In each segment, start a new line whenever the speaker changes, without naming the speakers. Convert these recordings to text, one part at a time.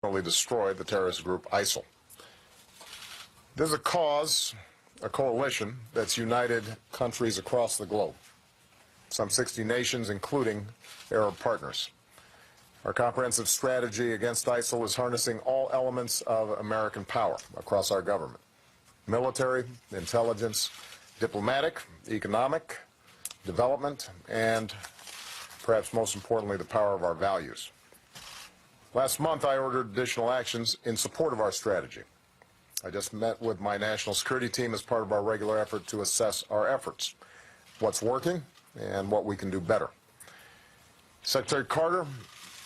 destroyed the terrorist group ISIL. There's a cause, a coalition that's united countries across the globe, some 60 nations, including Arab partners. Our comprehensive strategy against ISIL is harnessing all elements of American power across our government: military, intelligence, diplomatic, economic, development, and perhaps most importantly, the power of our values. Last month, I ordered additional actions in support of our strategy. I just met with my national security team as part of our regular effort to assess our efforts, what's working, and what we can do better. Secretary Carter,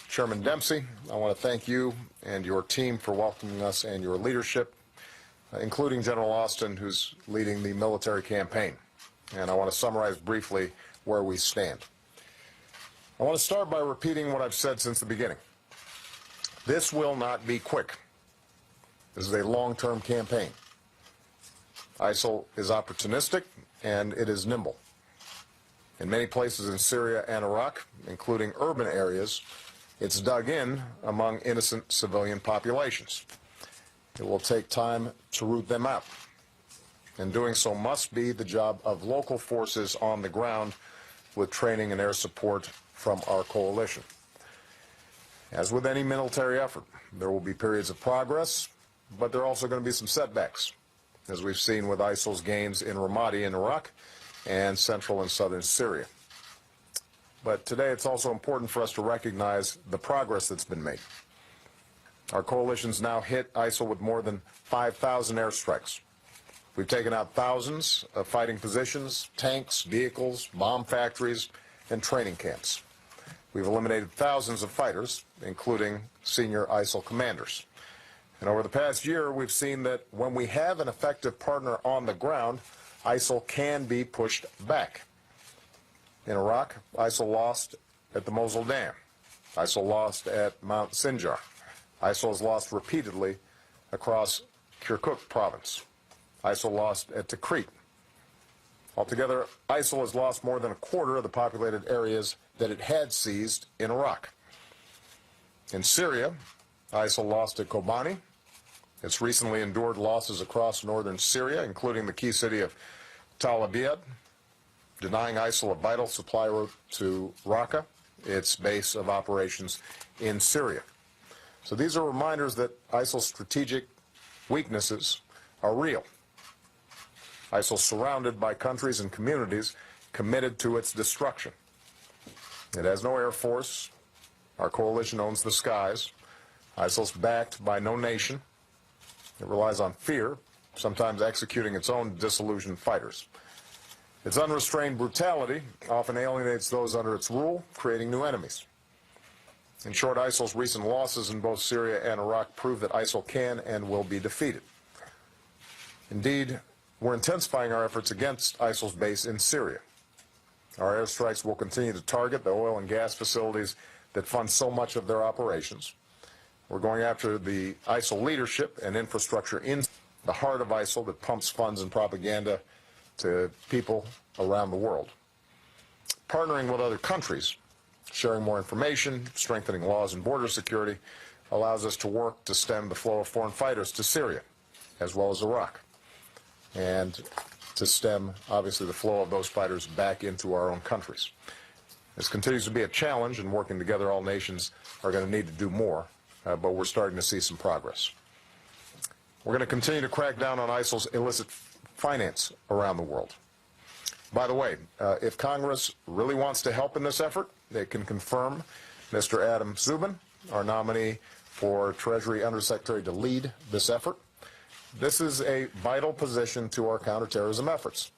Chairman Dempsey, I want to thank you and your team for welcoming us and your leadership, including General Austin, who's leading the military campaign. And I want to summarize briefly where we stand. I want to start by repeating what I've said since the beginning. This will not be quick. This is a long-term campaign. ISIL is opportunistic and it is nimble. In many places in Syria and Iraq, including urban areas, it's dug in among innocent civilian populations. It will take time to root them out. And doing so must be the job of local forces on the ground with training and air support from our coalition. As with any military effort, there will be periods of progress, but there are also going to be some setbacks, as we've seen with ISIL's gains in Ramadi in Iraq and central and southern Syria. But today it's also important for us to recognize the progress that's been made. Our coalition's now hit ISIL with more than 5,000 airstrikes. We've taken out thousands of fighting positions, tanks, vehicles, bomb factories, and training camps. We've eliminated thousands of fighters, including senior ISIL commanders. And over the past year, we've seen that when we have an effective partner on the ground, ISIL can be pushed back. In Iraq, ISIL lost at the Mosul Dam. ISIL lost at Mount Sinjar. ISIL has lost repeatedly across Kirkuk province. ISIL lost at Tikrit. Altogether, ISIL has lost more than a quarter of the populated areas that it had seized in Iraq. In Syria, ISIL lost at Kobani. It's recently endured losses across northern Syria, including the key city of Tal Abyad, denying ISIL a vital supply route to Raqqa, its base of operations in Syria. So these are reminders that ISIL's strategic weaknesses are real. ISIL is surrounded by countries and communities committed to its destruction. It has no air force. Our coalition owns the skies. ISIL is backed by no nation. It relies on fear, sometimes executing its own disillusioned fighters. Its unrestrained brutality often alienates those under its rule, creating new enemies. In short, ISIL's recent losses in both Syria and Iraq prove that ISIL can and will be defeated. Indeed, we're intensifying our efforts against ISIL's base in Syria. Our airstrikes will continue to target the oil and gas facilities that fund so much of their operations. We're going after the ISIL leadership and infrastructure in the heart of ISIL that pumps funds and propaganda to people around the world. Partnering with other countries, sharing more information, strengthening laws and border security allows us to work to stem the flow of foreign fighters to Syria, as well as Iraq, and to stem, obviously, the flow of those fighters back into our own countries. This continues to be a challenge, and working together, all nations are going to need to do more, but we're starting to see some progress. We're going to continue to crack down on ISIL's illicit finance around the world. By the way, if Congress really wants to help in this effort, they can confirm Mr. Adam Szubin, our nominee for Treasury Undersecretary to lead this effort. This is a vital position to our counterterrorism efforts.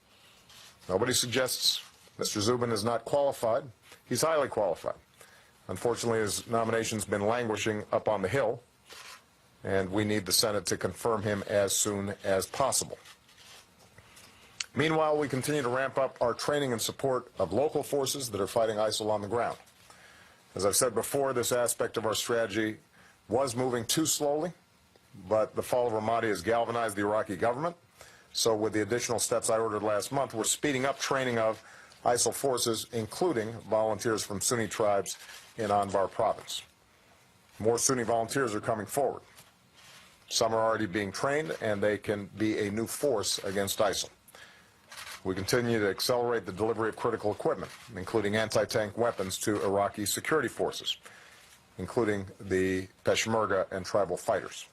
Nobody suggests Mr. Szubin is not qualified. He's highly qualified. Unfortunately, his nomination's been languishing up on the Hill, and we need the Senate to confirm him as soon as possible. Meanwhile, we continue to ramp up our training and support of local forces that are fighting ISIL on the ground. As I've said before, this aspect of our strategy was moving too slowly, but the fall of Ramadi has galvanized the Iraqi government. So with the additional steps I ordered last month, we're speeding up training of ISIL forces, including volunteers from Sunni tribes in Anbar province. More Sunni volunteers are coming forward. Some are already being trained, and they can be a new force against ISIL. We continue to accelerate the delivery of critical equipment, including anti-tank weapons to Iraqi security forces, including the Peshmerga and tribal fighters.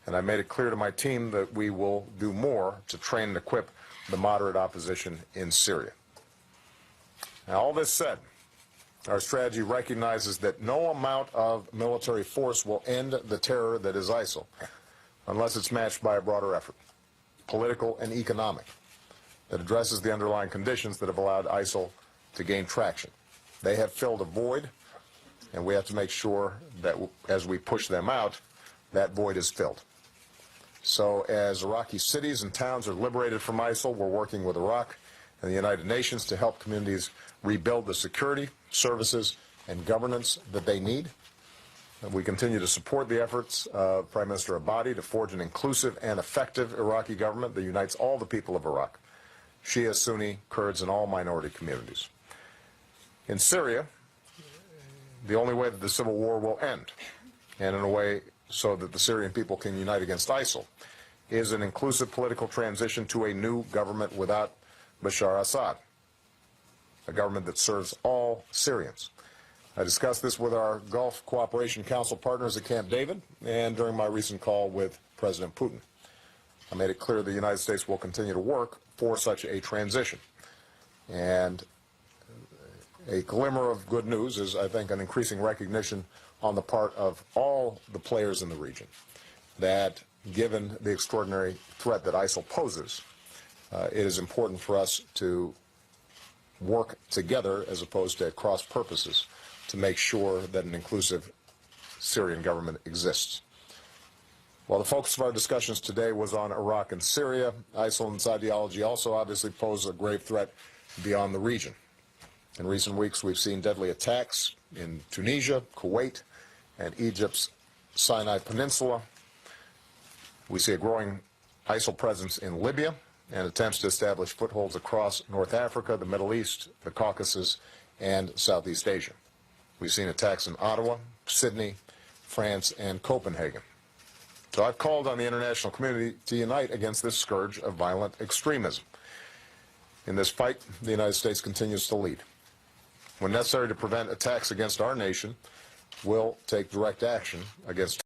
And I made it clear to my team that we will do more to train and equip the moderate opposition in Syria. Now, all this said, our strategy recognizes that no amount of military force will end the terror that is ISIL unless it's matched by a broader effort, political and economic, that addresses the underlying conditions that have allowed ISIL to gain traction. They have filled a void, and we have to make sure that as we push them out, that void is filled. So as Iraqi cities and towns are liberated from ISIL, we're working with Iraq and the United Nations to help communities rebuild the security, services, and governance that they need. And we continue to support the efforts of Prime Minister Abadi to forge an inclusive and effective Iraqi government that unites all the people of Iraq, Shia, Sunni, Kurds, and all minority communities. In Syria, the only way that the civil war will end, and in a way so that the Syrian people can unite against ISIL, is an inclusive political transition to a new government without Bashar Assad, a government that serves all Syrians. I discussed this with our Gulf Cooperation Council partners at Camp David and during my recent call with President Putin. I made it clear the United States will continue to work for such a transition. And a glimmer of good news is, I think, an increasing recognition on the part of all the players in the region that, given the extraordinary threat that ISIL poses, it is important for us to work together as opposed to at cross purposes to make sure that an inclusive Syrian government exists. While the focus of our discussions today was on Iraq and Syria, ISIL and its ideology also obviously pose a grave threat beyond the region. In recent weeks, we've seen deadly attacks in Tunisia, Kuwait, and Egypt's Sinai Peninsula. We see a growing ISIL presence in Libya and attempts to establish footholds across North Africa, the Middle East, the Caucasus, and Southeast Asia. We've seen attacks in Ottawa, Sydney, France, and Copenhagen. So I've called on the international community to unite against this scourge of violent extremism. In this fight, the United States continues to lead. When necessary to prevent attacks against our nation, we'll take direct action against